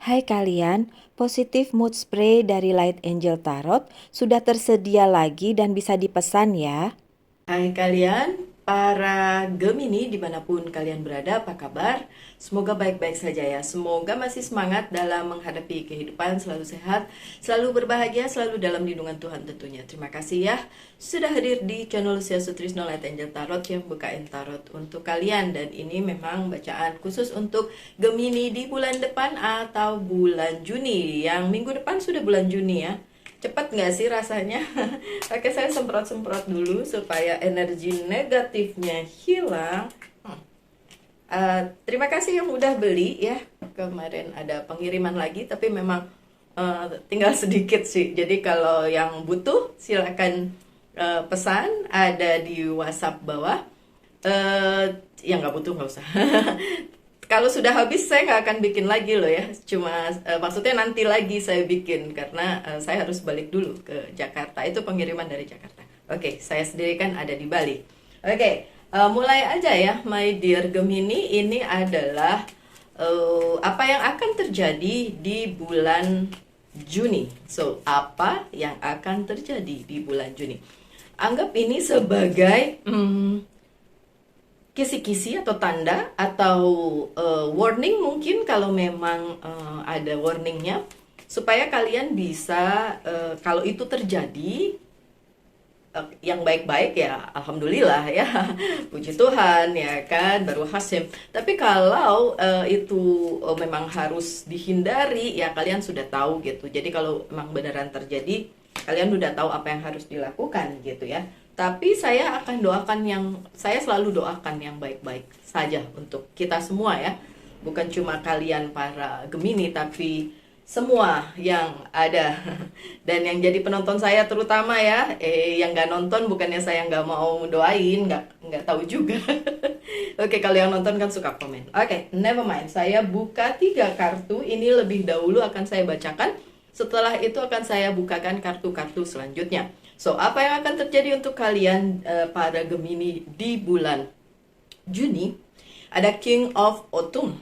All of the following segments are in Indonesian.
Hai kalian, positif mood spray dari Light Angel Tarot sudah tersedia lagi dan bisa dipesan ya. Hai kalian, para Gemini dimanapun kalian berada, apa kabar? Semoga baik-baik saja ya. Semoga masih semangat dalam menghadapi kehidupan, selalu sehat, selalu berbahagia, selalu dalam lindungan Tuhan tentunya. Terima kasih ya sudah hadir di channel Lucia Sutrisno Light Angel Tarot yang bukain tarot untuk kalian. Dan ini memang bacaan khusus untuk Gemini di bulan depan atau bulan Juni. Yang minggu depan sudah bulan Juni ya. Cepat nggak sih rasanya? Oke, saya semprot-semprot dulu supaya energi negatifnya hilang. Terima kasih yang udah beli ya. Kemarin ada pengiriman lagi, tapi memang tinggal sedikit sih. Jadi kalau yang butuh silakan pesan, ada di WhatsApp bawah. Yang nggak butuh nggak usah. Kalau sudah habis saya nggak akan bikin lagi loh ya. Cuma maksudnya nanti lagi saya bikin karena saya harus balik dulu ke Jakarta. Itu pengiriman dari Jakarta. Oke, saya sendiri kan ada di Bali. Oke, mulai aja ya, my dear Gemini. Ini adalah apa yang akan terjadi di bulan Juni. So, apa yang akan terjadi di bulan Juni? Anggap ini sebagai kisi-kisi atau tanda atau warning mungkin kalau memang ada warningnya supaya kalian bisa kalau itu terjadi yang baik-baik ya alhamdulillah ya puji Tuhan ya kan baru hasil. Tapi kalau itu memang harus dihindari ya kalian sudah tahu gitu. Jadi kalau memang beneran terjadi kalian udah tahu apa yang harus dilakukan gitu ya. Tapi saya akan doakan saya selalu doakan yang baik-baik saja untuk kita semua ya. Bukan cuma kalian para Gemini, tapi semua yang ada. Dan yang jadi penonton saya terutama ya, yang nggak nonton bukannya saya nggak mau doain, nggak tahu juga. Oke, kalau yang nonton kan suka komen. Oke, never mind. Saya buka 3 kartu, ini lebih dahulu akan saya bacakan. Setelah itu akan saya bukakan kartu-kartu selanjutnya. So, apa yang akan terjadi untuk kalian para Gemini di bulan Juni? Ada King of Autumn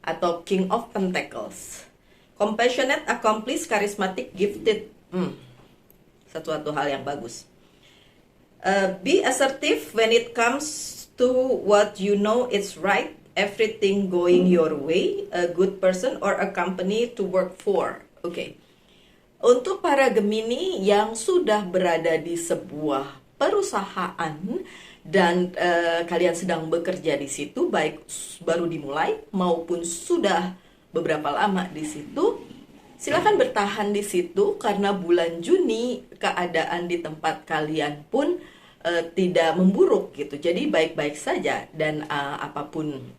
atau King of Pentacles. Compassionate, accomplished, charismatic, gifted. Satu hal yang bagus. Be assertive when it comes to what you know is right. Everything going your way. A good person or a company to work for. Oke. Untuk para Gemini yang sudah berada di sebuah perusahaan dan kalian sedang bekerja di situ, baik baru dimulai maupun sudah beberapa lama di situ, silakan bertahan di situ karena bulan Juni keadaan di tempat kalian pun tidak memburuk gitu. Jadi baik-baik saja dan apapun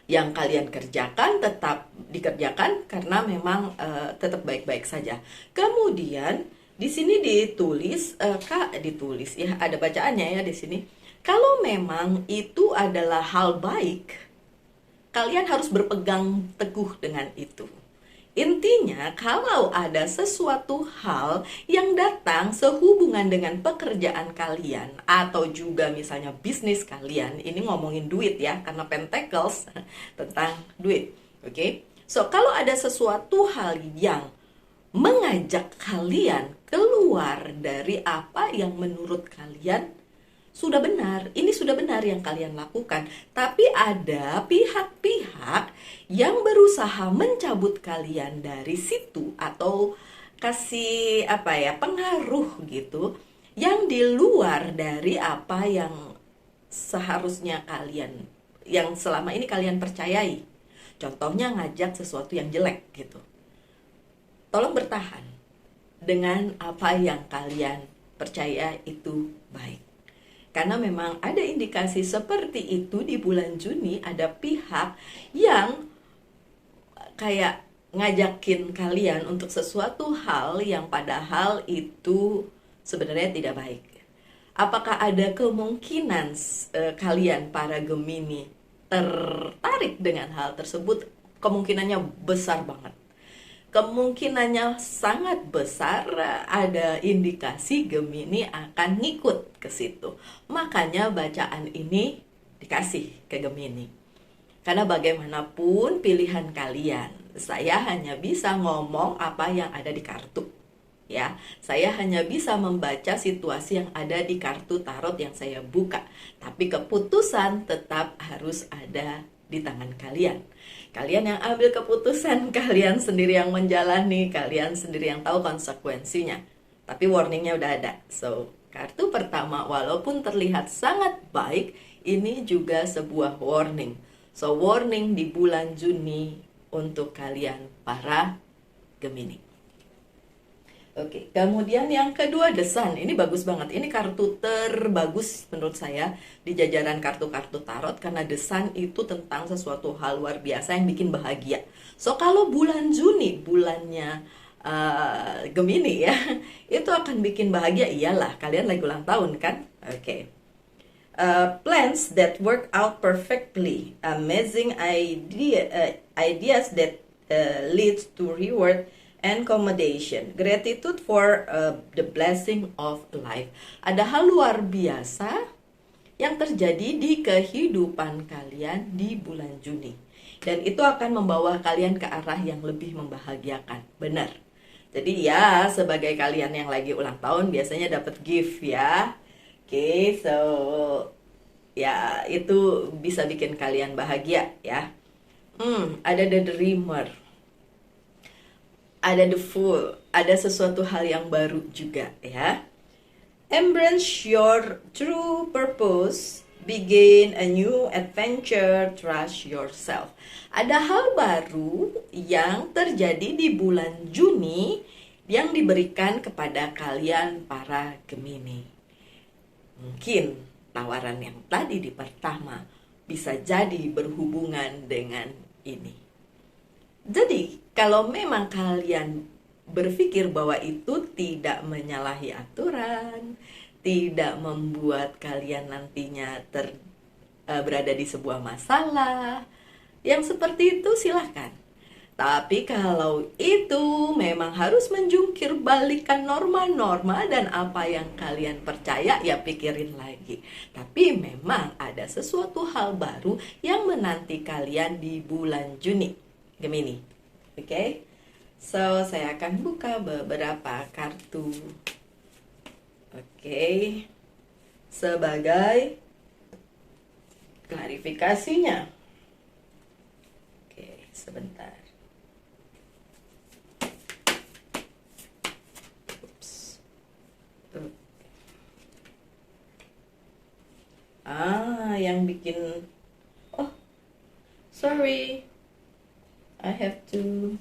yang kalian kerjakan tetap dikerjakan karena memang tetap baik-baik saja. Kemudian di sini ditulis ditulis ya ada bacaannya ya di sini. Kalau memang itu adalah hal baik, kalian harus berpegang teguh dengan itu. Intinya, kalau ada sesuatu hal yang datang sehubungan dengan pekerjaan kalian atau juga misalnya bisnis kalian, ini ngomongin duit ya, karena Pentacles tentang duit. Oke? So, kalau ada sesuatu hal yang mengajak kalian keluar dari apa yang menurut kalian sudah benar, ini sudah benar yang kalian lakukan. Tapi ada pihak-pihak yang berusaha mencabut kalian dari situ atau kasih pengaruh gitu yang di luar dari apa yang seharusnya kalian yang selama ini kalian percayai. Contohnya ngajak sesuatu yang jelek gitu. Tolong bertahan dengan apa yang kalian percaya itu baik. Karena memang ada indikasi seperti itu di bulan Juni, ada pihak yang kayak ngajakin kalian untuk sesuatu hal yang padahal itu sebenarnya tidak baik. Apakah ada kemungkinan kalian para Gemini tertarik dengan hal tersebut? Kemungkinannya besar banget. Kemungkinannya sangat besar ada indikasi Gemini akan ngikut ke situ. Makanya bacaan ini dikasih ke Gemini. Karena bagaimanapun pilihan kalian. Saya hanya bisa ngomong apa yang ada di kartu. Ya, saya hanya bisa membaca situasi yang ada di kartu tarot yang saya buka. Tapi keputusan tetap harus ada di tangan kalian. Kalian yang ambil keputusan, kalian sendiri yang menjalani, kalian sendiri yang tahu konsekuensinya. Tapi warningnya udah ada. So, kartu pertama walaupun terlihat sangat baik, ini juga sebuah warning. So, warning di bulan Juni untuk kalian para Gemini. Oke, kemudian yang kedua The Sun. Ini bagus banget. Ini kartu terbagus menurut saya di jajaran kartu-kartu tarot karena The Sun itu tentang sesuatu hal luar biasa yang bikin bahagia. So kalau bulan Juni, bulannya Gemini ya, itu akan bikin bahagia. Iyalah, kalian lagi ulang tahun kan? Oke. Plans that work out perfectly, amazing ideas that leads to reward and commendation, gratitude for the blessing of life. Ada hal luar biasa yang terjadi di kehidupan kalian di bulan Juni. Dan itu akan membawa kalian ke arah yang lebih membahagiakan. Benar. Jadi ya, sebagai kalian yang lagi ulang tahun biasanya dapat gift ya. Oke, so ya itu bisa bikin kalian bahagia ya. Ada the dreamer. Ada the Fool, ada sesuatu hal yang baru juga ya. Embrace your true purpose, begin a new adventure, trust yourself. Ada hal baru yang terjadi di bulan Juni yang diberikan kepada kalian para Gemini. Mungkin tawaran yang tadi di pertama bisa jadi berhubungan dengan ini. Jadi, kalau memang kalian berpikir bahwa itu tidak menyalahi aturan, tidak membuat kalian nantinya berada di sebuah masalah, yang seperti itu silahkan. Tapi kalau itu memang harus menjungkir balikan norma-norma dan apa yang kalian percaya, ya pikirin lagi. Tapi memang ada sesuatu hal baru yang menanti kalian di bulan Juni. Gemini, oke? So, saya akan buka beberapa kartu, oke? Sebagai klarifikasinya. Oke, sebentar. Ups. Yang bikin... Oh, sorry. I have to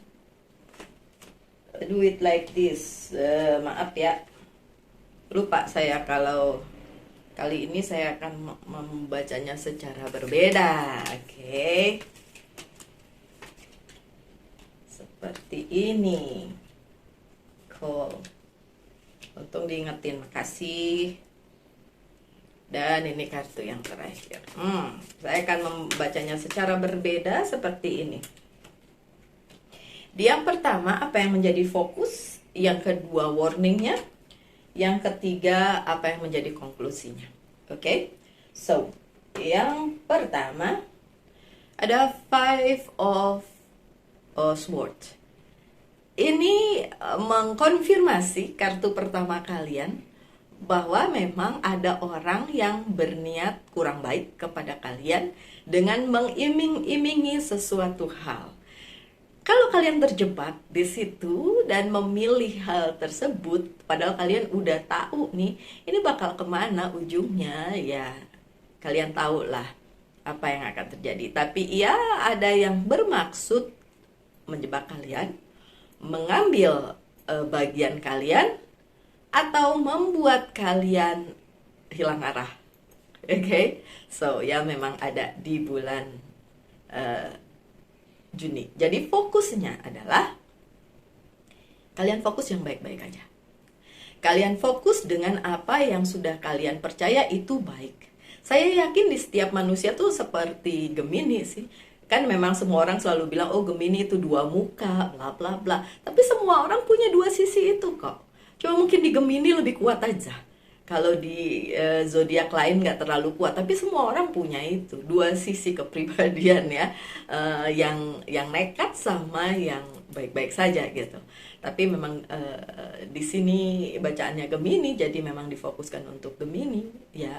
do it like this. Maaf ya, lupa saya kalau kali ini saya akan membacanya secara berbeda. Oke. Seperti ini. Cool. Untung diingetin, makasih. Dan ini kartu yang terakhir. Saya akan membacanya secara berbeda seperti ini. Yang pertama, apa yang menjadi fokus? Yang kedua, warningnya. Yang ketiga, apa yang menjadi konklusinya? Oke? So, yang pertama, ada Five of Swords. Ini mengkonfirmasi kartu pertama kalian bahwa memang ada orang yang berniat kurang baik kepada kalian dengan mengiming-imingi sesuatu hal. Kalau kalian terjebak di situ dan memilih hal tersebut, padahal kalian udah tahu nih, ini bakal kemana ujungnya, ya kalian tahu lah apa yang akan terjadi. Tapi ya ada yang bermaksud menjebak kalian, mengambil bagian kalian, atau membuat kalian hilang arah. Oke? So ya memang ada di bulan Juni. Jadi fokusnya adalah kalian fokus yang baik-baik aja. Kalian fokus dengan apa yang sudah kalian percaya itu baik. Saya yakin di setiap manusia tuh seperti Gemini sih. Kan memang semua orang selalu bilang, oh Gemini itu dua muka, bla bla bla. Tapi semua orang punya dua sisi itu kok. Cuma mungkin di Gemini lebih kuat aja. Kalau di zodiak lain nggak terlalu kuat, tapi semua orang punya itu dua sisi kepribadian ya, yang nekat sama yang baik-baik saja gitu. Tapi memang di sini bacaannya Gemini, jadi memang difokuskan untuk Gemini ya.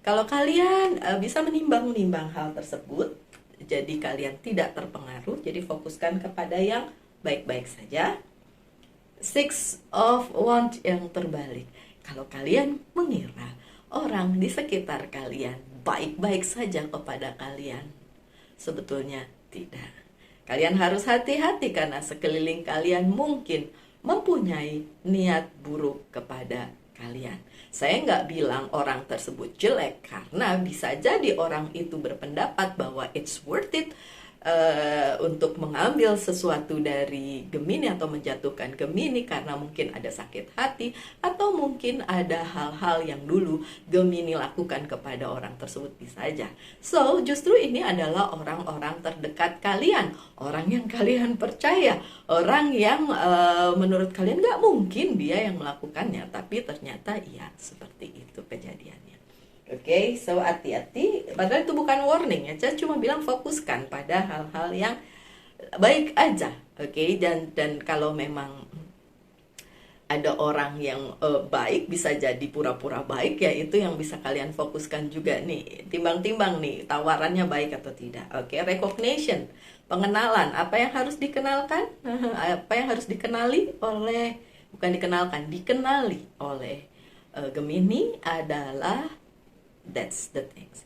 Kalau kalian bisa menimbang-nimbang hal tersebut, jadi kalian tidak terpengaruh, jadi fokuskan kepada yang baik-baik saja. Six of Wands yang terbalik. Kalau kalian mengira orang di sekitar kalian baik-baik saja kepada kalian, sebetulnya tidak. Kalian harus hati-hati karena sekeliling kalian mungkin mempunyai niat buruk kepada kalian. Saya nggak bilang orang tersebut jelek, karena bisa jadi orang itu berpendapat bahwa it's worth it untuk mengambil sesuatu dari Gemini atau menjatuhkan Gemini karena mungkin ada sakit hati atau mungkin ada hal-hal yang dulu Gemini lakukan kepada orang tersebut, bisa aja. So, justru ini adalah orang-orang terdekat kalian, orang yang kalian percaya, orang yang menurut kalian nggak mungkin dia yang melakukannya, tapi ternyata iya, seperti itu kejadiannya. Oke, so hati-hati. Padahal itu bukan warning ya, saya cuma bilang fokuskan pada hal-hal yang baik aja. Oke, dan kalau memang ada orang yang baik, bisa jadi pura-pura baik ya, itu yang bisa kalian fokuskan juga nih. Timbang-timbang nih, tawarannya baik atau tidak. Oke, recognition, pengenalan. Apa yang harus dikenalkan? Apa yang harus dikenali oleh, bukan dikenalkan, dikenali oleh Gemini adalah that's the things,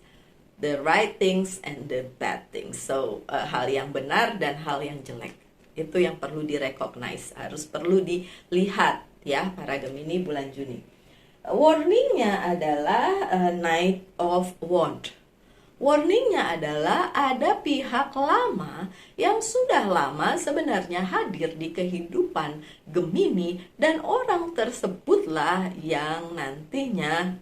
the right things and the bad things. So hal yang benar dan hal yang jelek, itu yang perlu direcognize, harus perlu dilihat ya para Gemini bulan Juni. Warningnya adalah Knight of Wands. Warningnya adalah ada pihak lama yang sudah lama sebenarnya hadir di kehidupan Gemini, dan orang tersebutlah yang nantinya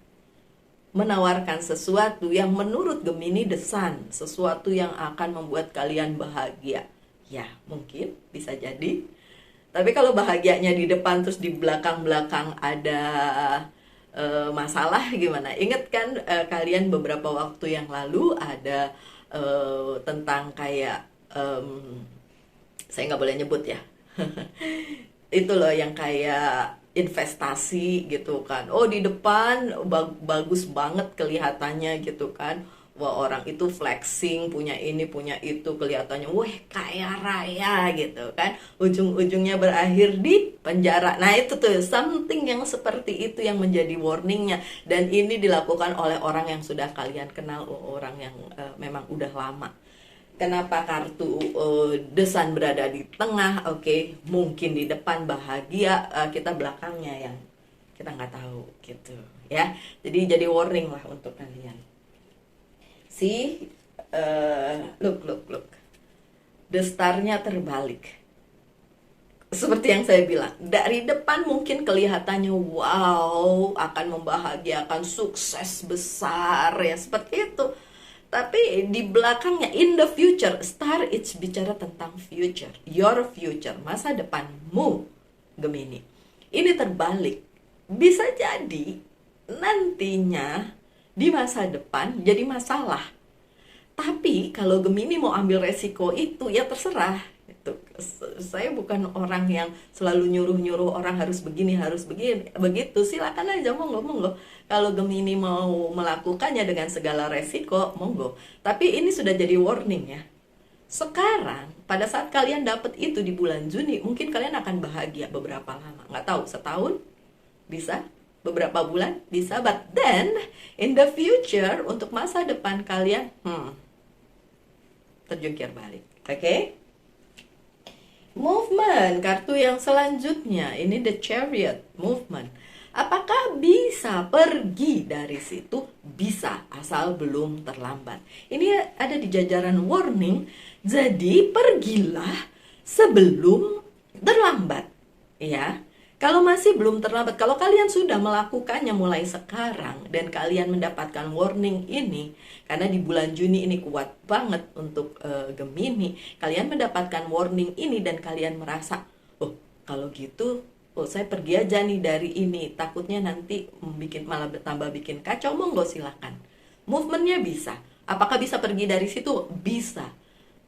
menawarkan sesuatu yang menurut Gemini desan, sesuatu yang akan membuat kalian bahagia. Ya, mungkin bisa jadi. Tapi kalau bahagianya di depan terus di belakang-belakang ada masalah gimana? Ingat kan kalian beberapa waktu yang lalu ada tentang kayak saya nggak boleh nyebut ya. Itu loh yang kayak investasi gitu kan. Oh, di depan bagus banget kelihatannya gitu kan. Wah, orang itu flexing, punya ini, punya itu, kelihatannya wah kaya raya gitu kan. Ujung-ujungnya berakhir di penjara. Nah, itu tuh something yang seperti itu yang menjadi warningnya. Dan ini dilakukan oleh orang yang sudah kalian kenal, orang yang memang udah lama. Kenapa kartu desan berada di tengah? Oke, mungkin di depan bahagia, kita belakangnya yang kita nggak tahu gitu ya. Jadi warning lah untuk kalian. See, look, the star-nya terbalik. Seperti yang saya bilang, dari depan mungkin kelihatannya wow, akan membahagiakan, sukses besar ya, seperti itu. Tapi di belakangnya, in the future, star it's bicara tentang future, your future, masa depanmu, Gemini. Ini terbalik. Bisa jadi nantinya di masa depan jadi masalah. Tapi kalau Gemini mau ambil resiko itu, ya terserah. Saya bukan orang yang selalu nyuruh-nyuruh orang harus begini, begitu. Silakan aja, monggo. Kalau Gemini mau melakukannya dengan segala resiko, monggo. Tapi ini sudah jadi warning ya. Sekarang, pada saat kalian dapat itu di bulan Juni, mungkin kalian akan bahagia beberapa lama. Nggak tahu, setahun? Bisa? Beberapa bulan? Bisa? But then, in the future, untuk masa depan kalian, terjungkir balik. Oke? Movement, kartu yang selanjutnya, ini the Chariot, movement. Apakah bisa pergi dari situ? Bisa, asal belum terlambat. Ini ada di jajaran warning, jadi pergilah sebelum terlambat. Ya, kalau masih belum terlambat, kalau kalian sudah melakukannya mulai sekarang dan kalian mendapatkan warning ini, karena di bulan Juni ini kuat banget untuk Gemini, kalian mendapatkan warning ini dan kalian merasa, oh kalau gitu Oh, saya pergi aja nih dari ini, takutnya nanti malah tambah bikin kacau. Monggo silakan. Movementnya bisa. Apakah bisa pergi dari situ? Bisa.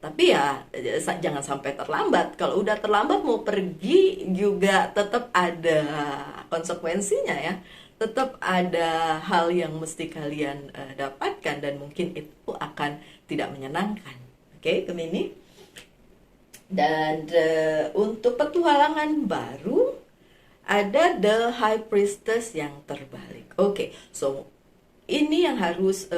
Tapi ya jangan sampai terlambat. Kalau udah terlambat mau pergi juga tetap ada konsekuensinya ya. Tetap ada hal yang mesti kalian dapatkan dan mungkin itu akan tidak menyenangkan. Oke, Gemini. Dan untuk petualangan baru ada The High Priestess yang terbalik. Oke, so ini yang harus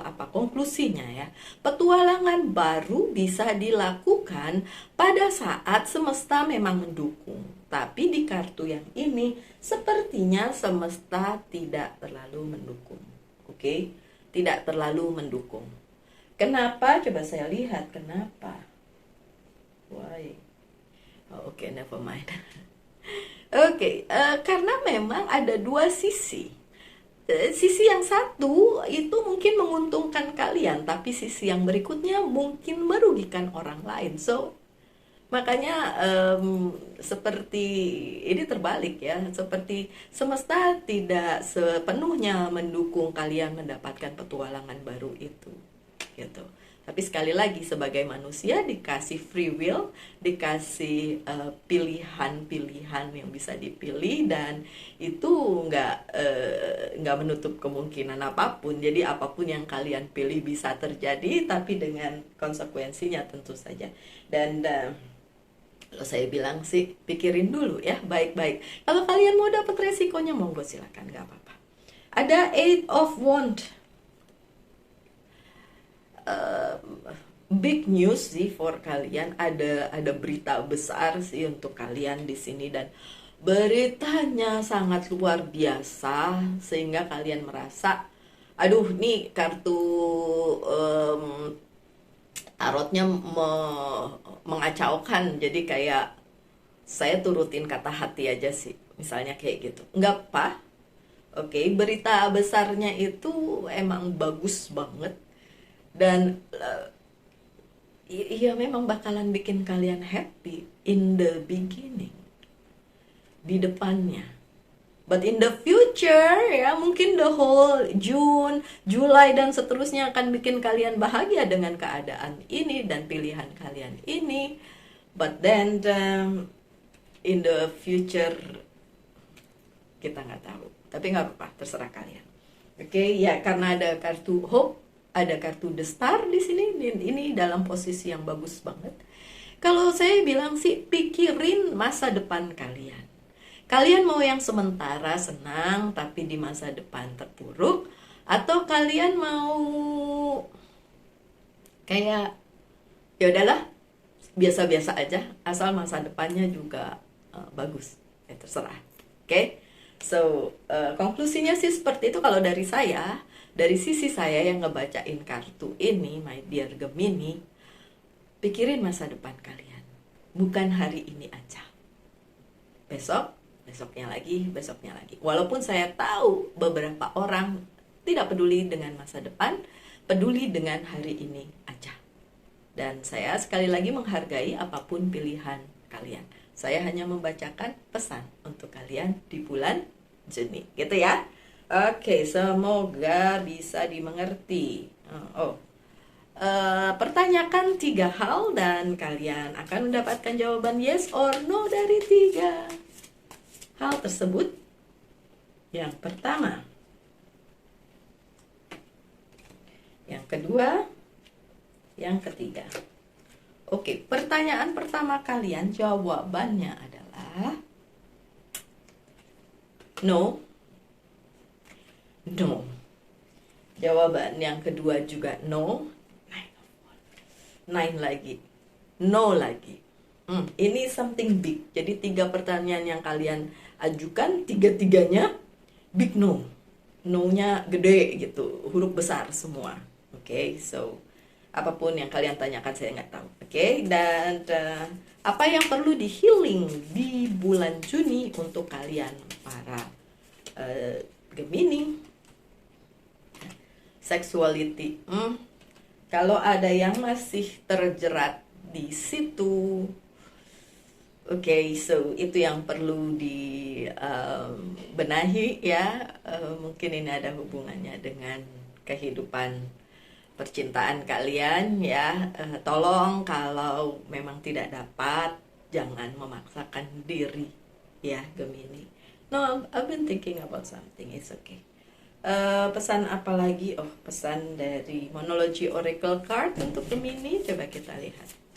apa konklusinya ya. Petualangan baru bisa dilakukan pada saat semesta memang mendukung. Tapi di kartu yang ini sepertinya semesta tidak terlalu mendukung. Oke? Tidak terlalu mendukung. Kenapa? Coba saya lihat kenapa. Why? Oh, oke, never mind. Oke, karena memang ada dua sisi. Sisi yang satu itu mungkin menguntungkan kalian, tapi sisi yang berikutnya mungkin merugikan orang lain. So, makanya seperti ini terbalik ya, seperti semesta tidak sepenuhnya mendukung kalian mendapatkan petualangan baru itu, gitu. Tapi sekali lagi sebagai manusia dikasih free will, dikasih pilihan-pilihan yang bisa dipilih dan itu nggak menutup kemungkinan apapun. Jadi apapun yang kalian pilih bisa terjadi, tapi dengan konsekuensinya tentu saja. Dan kalau saya bilang sih pikirin dulu ya baik-baik. Kalau kalian mau dapat resikonya monggo silakan, nggak apa-apa. Ada Eight of Wands. Big news sih for kalian, ada berita besar sih untuk kalian di sini dan beritanya sangat luar biasa sehingga kalian merasa aduh nih kartu tarotnya mengacaukan, jadi kayak saya turutin kata hati aja sih misalnya kayak gitu, nggak apa. Oke, berita besarnya itu emang bagus banget dan iya memang bakalan bikin kalian happy in the beginning, di depannya. But in the future ya mungkin the whole June, July dan seterusnya akan bikin kalian bahagia dengan keadaan ini dan pilihan kalian ini. But then in the future kita nggak tahu. Tapi nggak apa-apa, terserah kalian. Oke, ya karena ada kartu hope, ada kartu The Star di sini, ini dalam posisi yang bagus banget. Kalau saya bilang sih pikirin masa depan kalian. Kalian mau yang sementara senang tapi di masa depan terpuruk, atau kalian mau kayak ya udahlah biasa-biasa aja asal masa depannya juga bagus. Ya terserah. Oke? So, konklusinya sih seperti itu kalau dari saya. Dari sisi saya yang ngebacain kartu ini, my dear Gemini, pikirin masa depan kalian. Bukan hari ini aja. Besok, besoknya lagi, besoknya lagi. Walaupun saya tahu beberapa orang tidak peduli dengan masa depan, peduli dengan hari ini aja. Dan saya sekali lagi menghargai apapun pilihan kalian. Saya hanya membacakan pesan untuk kalian di bulan Juni. Gitu ya. Oke, semoga bisa dimengerti. Pertanyakan 3 hal dan kalian akan mendapatkan jawaban yes or no dari 3 hal tersebut. Yang pertama, yang kedua, yang ketiga. Oke, pertanyaan pertama kalian jawabannya adalah no. No. Jawaban yang kedua juga no. 9 lagi. No lagi. Ini something big. Jadi 3 pertanyaan yang kalian ajukan, 3-tiganya big no. No-nya gede gitu, huruf besar semua. Oke, so apapun yang kalian tanyakan saya nggak tahu. Oke, dan apa yang perlu di healing di bulan Juni untuk kalian para Gemini? Sexuality. Kalau ada yang masih terjerat di situ, Oke, so itu yang perlu dibenahi ya. Mungkin ini ada hubungannya dengan kehidupan percintaan kalian ya. Tolong kalau memang tidak dapat, jangan memaksakan diri ya, Gemini. No, I've been thinking about something. It's okay. Pesan apa lagi? Oh, pesan dari Monology Oracle Card untuk Gemini. Coba kita lihat.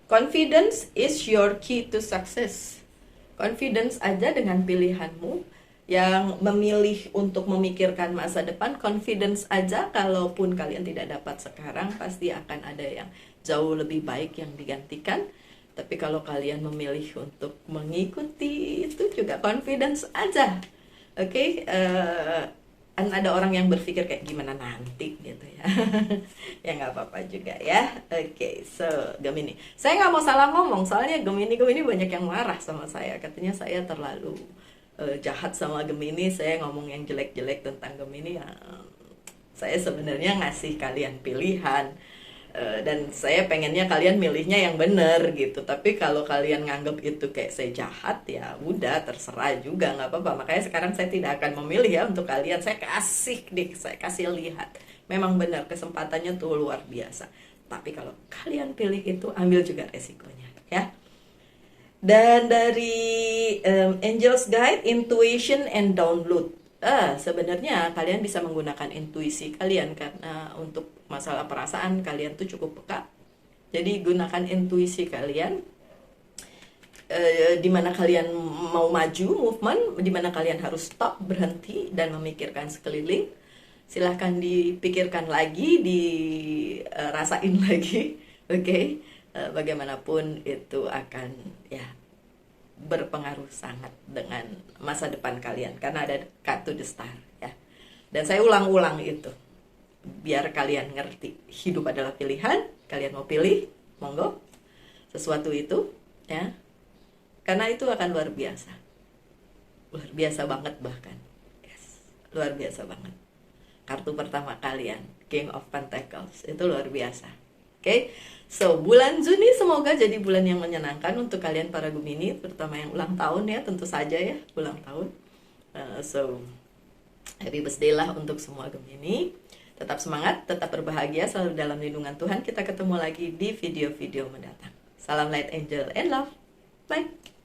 Confidence is your key to success. Confidence aja dengan pilihanmu yang memilih untuk memikirkan masa depan. Confidence aja, kalaupun kalian tidak dapat sekarang, pasti akan ada yang jauh lebih baik yang digantikan. Tapi kalau kalian memilih untuk mengikuti, itu juga confidence aja. Oke, kan ada orang yang berpikir kayak gimana nanti gitu ya. Ya nggak apa-apa juga ya. Oke, so Gemini, saya nggak mau salah ngomong soalnya Gemini banyak yang marah sama saya, katanya saya terlalu jahat sama Gemini, saya ngomong yang jelek-jelek tentang Gemini ya. Saya sebenarnya ngasih kalian pilihan, dan saya pengennya kalian milihnya yang bener gitu. Tapi kalau kalian nganggap itu kayak saya jahat, ya udah terserah juga, nggak apa-apa. Makanya sekarang saya tidak akan memilih ya untuk kalian. Saya kasih lihat. Memang benar kesempatannya tuh luar biasa. Tapi kalau kalian pilih itu, ambil juga resikonya ya. Dan dari Angel's Guide, Intuition and Download. Sebenarnya kalian bisa menggunakan intuisi kalian karena untuk masalah perasaan kalian tuh cukup peka. Jadi gunakan intuisi kalian, di mana kalian mau maju, movement, di mana kalian harus stop, berhenti dan memikirkan sekeliling. Silahkan dipikirkan lagi, dirasain lagi, oke? Bagaimanapun itu akan ya berpengaruh sangat dengan masa depan kalian karena ada kartu the star ya. Dan saya ulang-ulang itu biar kalian ngerti hidup adalah pilihan. Kalian mau pilih, monggo sesuatu itu ya, karena itu akan luar biasa banget bahkan. Yes, luar biasa banget. Kartu pertama kalian, King of Pentacles, itu luar biasa. Oke, so bulan Juni semoga jadi bulan yang menyenangkan untuk kalian para Gemini, terutama yang ulang tahun ya, tentu saja ya, ulang tahun. So happy birthday lah untuk semua Gemini. Tetap semangat, tetap berbahagia, selalu dalam lindungan Tuhan. Kita ketemu lagi di video-video mendatang. Salam Light Angel and Love. Bye.